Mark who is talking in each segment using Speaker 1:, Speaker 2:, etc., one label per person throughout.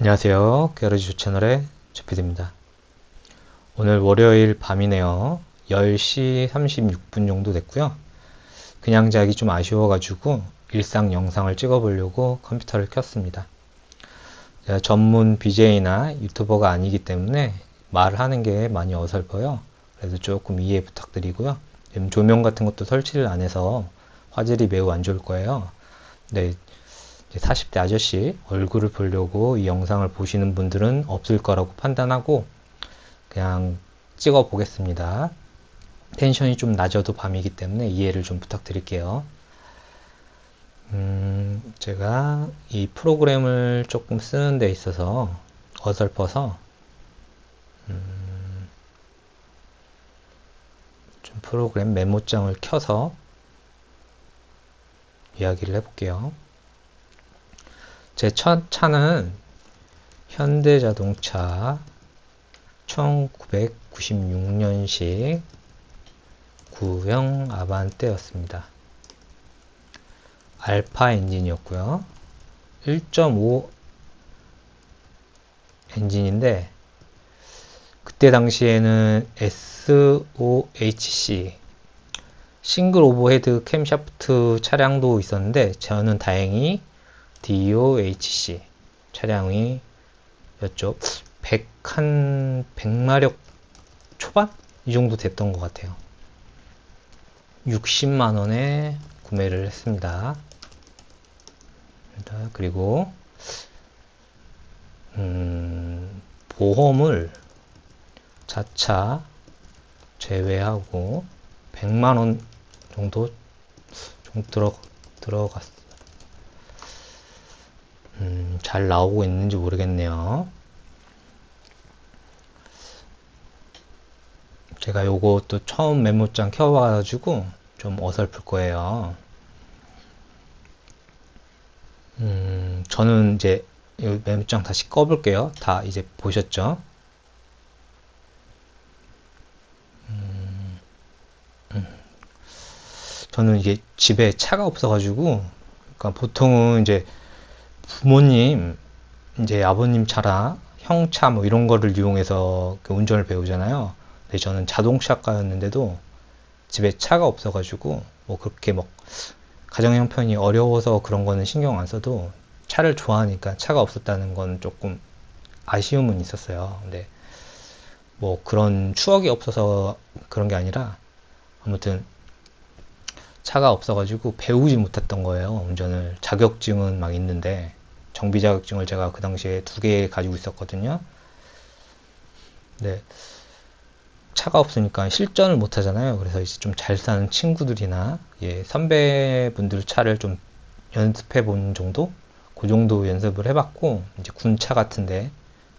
Speaker 1: 안녕하세요. 게러지 채널의 조피디입니다. 오늘 월요일 밤이네요. 10시 36분 정도 됐고요. 그냥 자기 좀 아쉬워가지고 일상 영상을 찍어보려고 컴퓨터를 켰습니다. 제가 전문 BJ나 유튜버가 아니기 때문에 말을 하는 게 많이 어설퍼요. 그래서 조금 이해 부탁드리고요. 지금 조명 같은 것도 설치를 안 해서 화질이 매우 안 좋을 거예요. 네, 40대 아저씨 얼굴을 보려고 이 영상을 보시는 분들은 없을 거라고 판단하고 그냥 찍어 보겠습니다. 텐션이 좀 낮아도 밤이기 때문에 이해를 좀 부탁드릴게요. 제가 이 프로그램을 조금 쓰는 데 있어서 어설퍼서 좀 프로그램 메모장을 켜서 이야기를 해볼게요. 제 첫 차는 현대자동차 1996년식 구형 아반떼였습니다. 알파 엔진이었고요. 1.5 엔진인데 그때 당시에는 SOHC 싱글 오버헤드 캠샤프트 차량도 있었는데 저는 다행히 DOHC 차량이었죠. 100마력 초반? 이 정도 됐던 것 같아요. 60만원에 구매를 했습니다. 그리고 보험을 자차 제외하고 100만원 정도 좀 들어갔어요. 잘 나오고 있는지 모르겠네요. 제가 요것도 처음 메모장 켜봐가지고 좀 어설플 거예요. 저는 이제 이 메모장 다시 꺼볼게요. 다 이제 보셨죠? 저는 이게 집에 차가 없어가지고, 그러니까 보통은 이제 부모님, 이제 아버님 차랑 형 차 뭐 이런 거를 이용해서 운전을 배우잖아요. 근데 저는 자동차과였는데도 집에 차가 없어가지고 뭐 그렇게 막 가정 형편이 어려워서 그런 거는 신경 안 써도 차를 좋아하니까 차가 없었다는 건 조금 아쉬움은 있었어요. 근데 뭐 그런 추억이 없어서 그런 게 아니라 아무튼 차가 없어가지고 배우지 못했던 거예요. 운전을. 자격증은 막 있는데 정비 자격증을 제가 그 당시에 2개 가지고 있었거든요. 네. 차가 없으니까 실전을 못 하잖아요. 그래서 이제 좀 잘 사는 친구들이나 예, 선배분들 차를 좀 연습해 본 정도? 그 정도 연습을 해봤고, 이제 군차 같은데,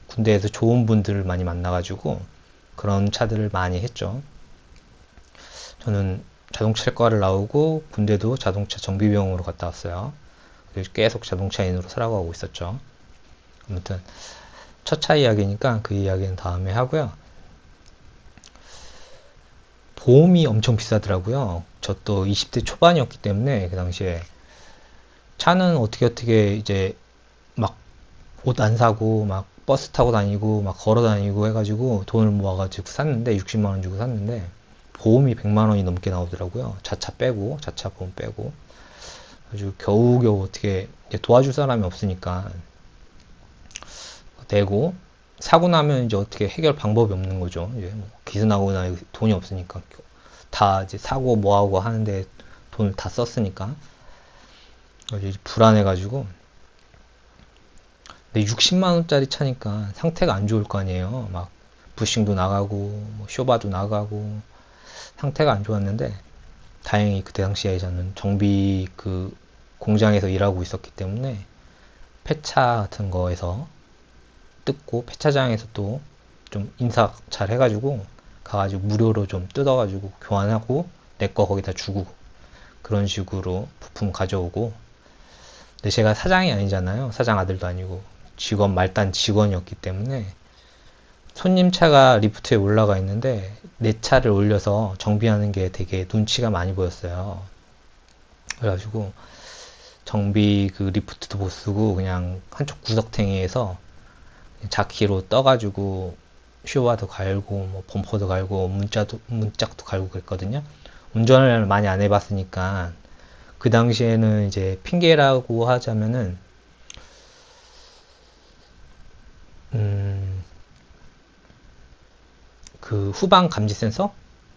Speaker 1: 군대에서 좋은 분들을 많이 만나가지고, 그런 차들을 많이 했죠. 저는 자동차과를 나오고, 군대도 자동차 정비병으로 갔다 왔어요. 그래서 계속 자동차인으로 살아가고 있었죠. 아무튼, 첫 차 이야기니까 그 이야기는 다음에 하고요. 보험이 엄청 비싸더라고요. 저 또 20대 초반이었기 때문에 그 당시에 차는 어떻게 이제 막 옷 안 사고 막 버스 타고 다니고 막 걸어 다니고 해가지고 돈을 모아가지고 샀는데 60만 원 주고 샀는데 보험이 100만 원이 넘게 나오더라고요. 자차 빼고 자차 보험 빼고 아주 겨우겨우 어떻게 도와줄 사람이 없으니까 내고 사고 나면 이제 어떻게 해결 방법이 없는 거죠. 이제 뭐 기스나고나 돈이 없으니까 다 이제 사고 뭐하고 하는데 돈을 다 썼으니까 이제 불안해가지고 근데 60만 원짜리 차니까 상태가 안 좋을 거 아니에요. 막 부싱도 나가고 뭐 쇼바도 나가고 상태가 안 좋았는데 다행히 그때 당시에 저는 정비 그 공장에서 일하고 있었기 때문에 폐차 같은 거에서 뜯고 폐차장에서 또 좀 인사 잘 해가지고 가가지고 무료로 좀 뜯어가지고 교환하고 내 거 거기다 주고 그런 식으로 부품 가져오고 근데 제가 사장이 아니잖아요. 사장 아들도 아니고 직원 말단 직원이었기 때문에 손님 차가 리프트에 올라가 있는데 내 차를 올려서 정비하는 게 되게 눈치가 많이 보였어요. 그래가지고 정비 그 리프트도 못 쓰고 그냥 한쪽 구석탱이에서 자키로 떠가지고 쇼바도 갈고 뭐 범퍼도 갈고 문짝도 갈고 그랬거든요. 운전을 많이 안 해봤으니까 그 당시에는 이제 핑계라고 하자면은 음, 그 후방 감지 센서,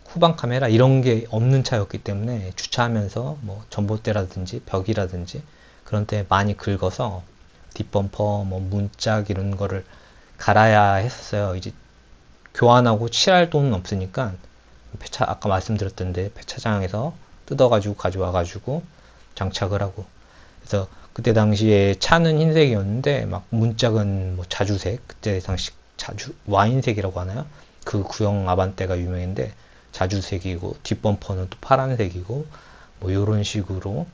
Speaker 1: 후방 카메라 이런 게 없는 차였기 때문에 주차하면서 뭐 전봇대라든지 벽이라든지 그런 데 많이 긁어서 뒷범퍼, 뭐 문짝 이런 거를 갈아야 했었어요. 이제 교환하고 칠할 돈은 없으니까 폐차 아까 말씀드렸던데 폐차장에서 뜯어가지고 가져와가지고 장착을 하고 그래서 그때 당시에 차는 흰색이었는데 막 문짝은 뭐 자주색 그때 당시 자주 와인색이라고 하나요? 그 구형 아반떼가 유명한데 자주색이고 뒷범퍼는 또 파란색이고 뭐 이런 식으로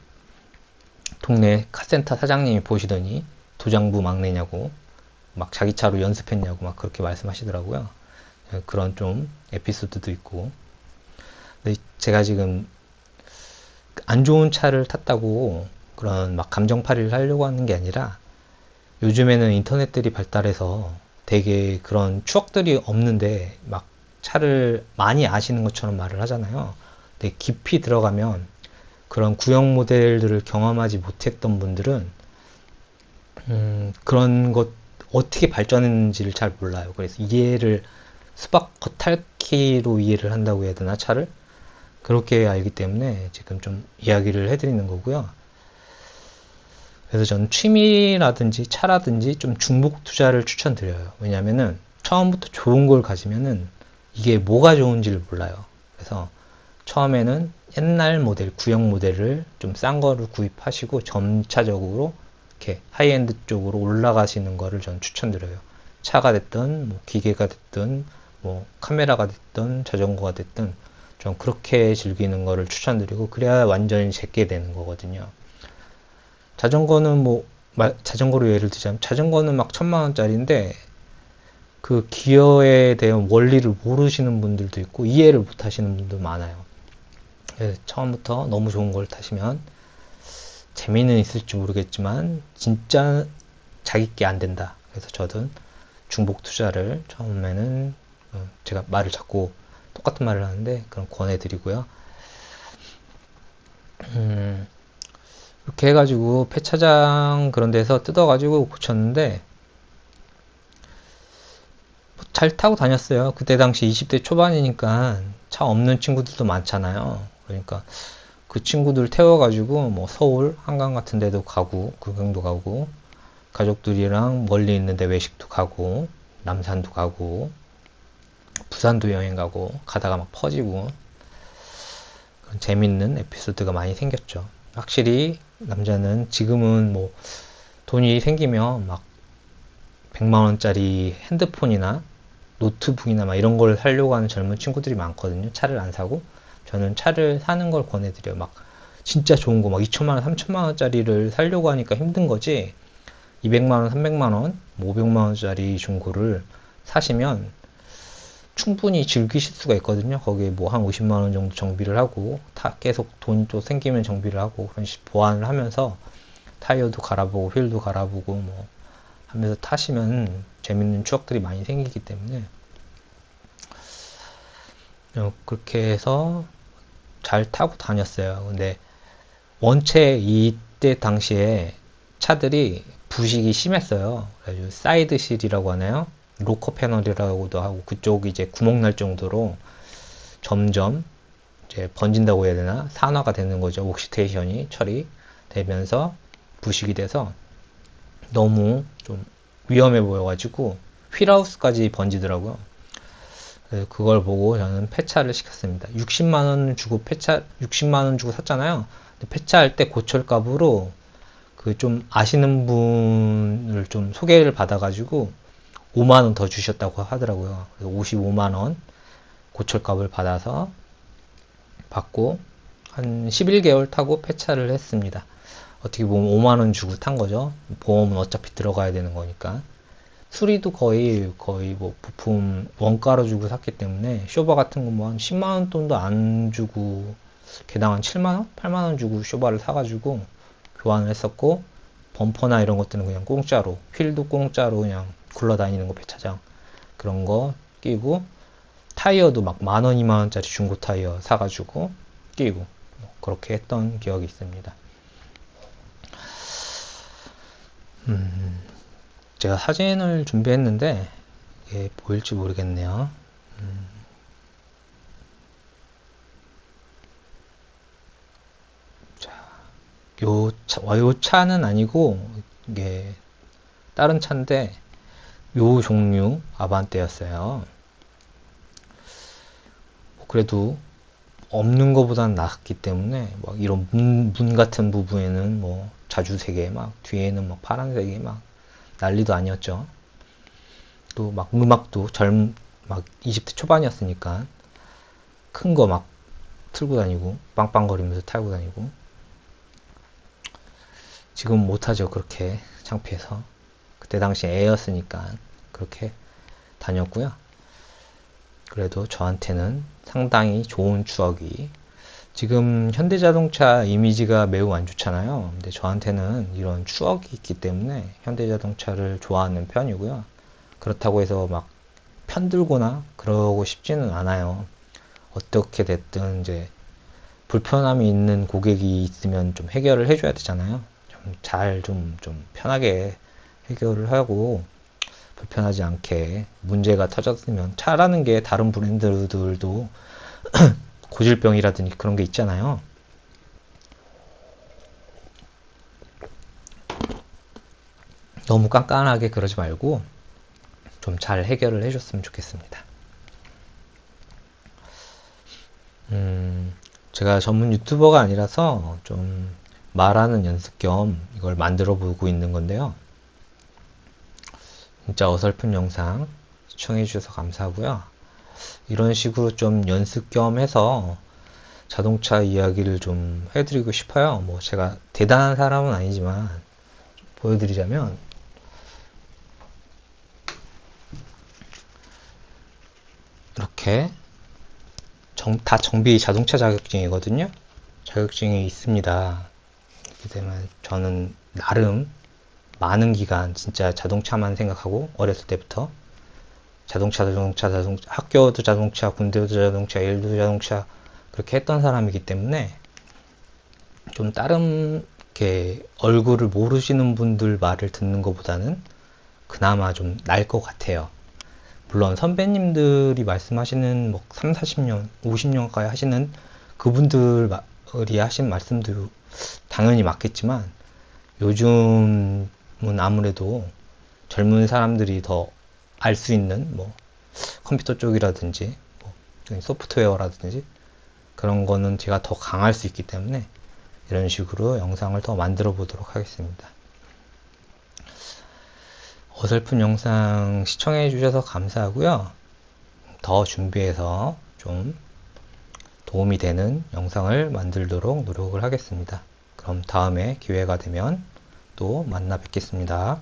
Speaker 1: 동네 카센터 사장님이 보시더니 도장부 막내냐고 막 자기 차로 연습했냐고 막 그렇게 말씀하시더라고요. 그런 좀 에피소드도 있고 근데 제가 지금 안 좋은 차를 탔다고 그런 막 감정팔이를 하려고 하는 게 아니라 요즘에는 인터넷들이 발달해서 되게 그런 추억들이 없는데 막 차를 많이 아시는 것처럼 말을 하잖아요. 근데 깊이 들어가면 그런 구형 모델들을 경험하지 못했던 분들은 그런 것 어떻게 발전했는지를 잘 몰라요. 그래서 이해를 수박 겉핥기로 이해를 한다고 해야 되나 차를 그렇게 알기 때문에 지금 좀 이야기를 해드리는 거고요. 그래서 저는 취미라든지 차라든지 좀 중복 투자를 추천드려요. 왜냐면은 처음부터 좋은 걸 가지면은 이게 뭐가 좋은지를 몰라요. 그래서 처음에는 옛날 모델, 구형 모델을 좀 싼 거를 구입하시고 점차적으로 이렇게 하이엔드 쪽으로 올라가시는 거를 저는 추천드려요. 차가 됐든 뭐 기계가 됐든 뭐 카메라가 됐든 자전거가 됐든 좀 그렇게 즐기는 거를 추천드리고 그래야 완전히 제게 되는 거거든요. 자전거는 뭐 자전거로 예를 들자면 자전거는 막 1,000만 원짜리인데 그 기어에 대한 원리를 모르시는 분들도 있고 이해를 못 하시는 분도 많아요. 그래서 처음부터 너무 좋은 걸 타시면 재미는 있을지 모르겠지만 진짜 자기께 안 된다. 그래서 저는 중복 투자를 처음에는 제가 말을 자꾸 똑같은 말을 하는데 그럼 권해드리고요. 이렇게 해가지고 폐차장 그런 데서 뜯어가지고 고쳤는데 잘 타고 다녔어요. 그때 당시 20대 초반이니까 차 없는 친구들도 많잖아요. 그러니까 그 친구들 태워가지고 뭐 서울 한강 같은 데도 가고 구경도 가고 가족들이랑 멀리 있는데 외식도 가고 남산도 가고 부산도 여행 가고 가다가 막 퍼지고 그런 재밌는 에피소드가 많이 생겼죠. 확실히 남자는 지금은 뭐 돈이 생기면 막 100만 원짜리 핸드폰이나 노트북이나 막 이런 걸 사려고 하는 젊은 친구들이 많거든요. 차를 안 사고. 저는 차를 사는 걸 권해드려요. 막 진짜 좋은 거 막 2천만 원, 3천만 원짜리를 사려고 하니까 힘든 거지. 200만 원, 300만 원, 500만 원짜리 중고를 사시면 충분히 즐기실 수가 있거든요. 거기에 뭐 한 50만 원 정도 정비를 하고 계속 돈이 또 생기면 정비를 하고 그런 식 보완을 하면서 타이어도 갈아보고 휠도 갈아보고 뭐 하면서 타시면 재밌는 추억들이 많이 생기기 때문에 그렇게 해서 잘 타고 다녔어요. 근데 원체 이때 당시에 차들이 부식이 심했어요. 그래서 사이드실이라고 하나요? 로커 패널이라고도 하고 그쪽 이제 구멍 날 정도로 점점 이제 번진다고 해야 되나? 산화가 되는 거죠. 옥시테이션이 처리되면서 부식이 돼서 너무 좀 위험해 보여가지고 휠하우스까지 번지더라고요. 그래서 그걸 보고 저는 폐차를 시켰습니다. 60만 원 주고 60만 원 주고 샀잖아요. 폐차할 때 고철값으로 그 좀 아시는 분을 좀 소개를 받아가지고 5만 원 더 주셨다고 하더라고요. 그래서 55만 원 고철값을 받고 한 11개월 타고 폐차를 했습니다. 어떻게 보면 5만 원 주고 탄 거죠. 보험은 어차피 들어가야 되는 거니까. 수리도 거의 뭐 부품 원가로 주고 샀기 때문에 쇼바 같은 거 뭐 한 10만 원 돈도 안 주고 개당 한 7만 원, 8만 원 주고 쇼바를 사가지고 교환을 했었고 범퍼나 이런 것들은 그냥 공짜로 휠도 공짜로 그냥 굴러다니는 거 배차장 그런 거 끼고 타이어도 막 10,000원, 20,000원짜리 중고 타이어 사가지고 끼고 뭐 그렇게 했던 기억이 있습니다. 제가 사진을 준비했는데 이게 보일지 모르겠네요. 자, 요 차는 아니고 이게 다른 차인데 요 종류 아반떼였어요. 그래도 없는 것보단 낫기 때문에 막 이런 문 같은 부분에는 뭐 자주색에 막 뒤에는 막 파란색이 막 난리도 아니었죠. 또 막 음악도 막 20대 초반이었으니까 큰 거 막 틀고 다니고 빵빵거리면서 타고 다니고 지금 못하죠. 그렇게 창피해서 그때 당시 애였으니까 그렇게 다녔고요. 그래도 저한테는 상당히 좋은 추억이 지금 현대자동차 이미지가 매우 안 좋잖아요. 근데 저한테는 이런 추억이 있기 때문에 현대자동차를 좋아하는 편이고요. 그렇다고 해서 막 편들거나 그러고 싶지는 않아요. 어떻게 됐든 이제 불편함이 있는 고객이 있으면 좀 해결을 해줘야 되잖아요. 좀 편하게 해결을 하고 불편하지 않게 문제가 터졌으면 차라는 게 다른 브랜드들도 고질병이라든지 그런 게 있잖아요. 너무 깐깐하게 그러지 말고 좀 잘 해결을 해줬으면 좋겠습니다. 제가 전문 유튜버가 아니라서 좀 말하는 연습 겸 이걸 만들어 보고 있는 건데요. 진짜 어설픈 영상 시청해 주셔서 감사하고요. 이런 식으로 좀 연습 겸 해서 자동차 이야기를 좀 해드리고 싶어요. 뭐 제가 대단한 사람은 아니지만 보여드리자면 이렇게 다 정비 자동차 자격증이거든요. 자격증이 있습니다. 그렇기 때문에 저는 나름 많은 기간 진짜 자동차만 생각하고 어렸을 때부터 자동차, 학교도 자동차, 군대도 자동차, 일도 자동차 그렇게 했던 사람이기 때문에 좀 다른 이렇게 얼굴을 모르시는 분들 말을 듣는 것보다는 그나마 좀 나을 것 같아요. 물론 선배님들이 말씀하시는 뭐 3, 40년, 50년 가까이 하시는 그분들이 하신 말씀도 당연히 맞겠지만 요즘은 아무래도 젊은 사람들이 더 알 수 있는 뭐 컴퓨터 쪽이라든지 뭐 소프트웨어라든지 그런 거는 제가 더 강할 수 있기 때문에 이런 식으로 영상을 더 만들어 보도록 하겠습니다. 어설픈 영상 시청해 주셔서 감사하고요. 더 준비해서 좀 도움이 되는 영상을 만들도록 노력을 하겠습니다. 그럼 다음에 기회가 되면 또 만나 뵙겠습니다.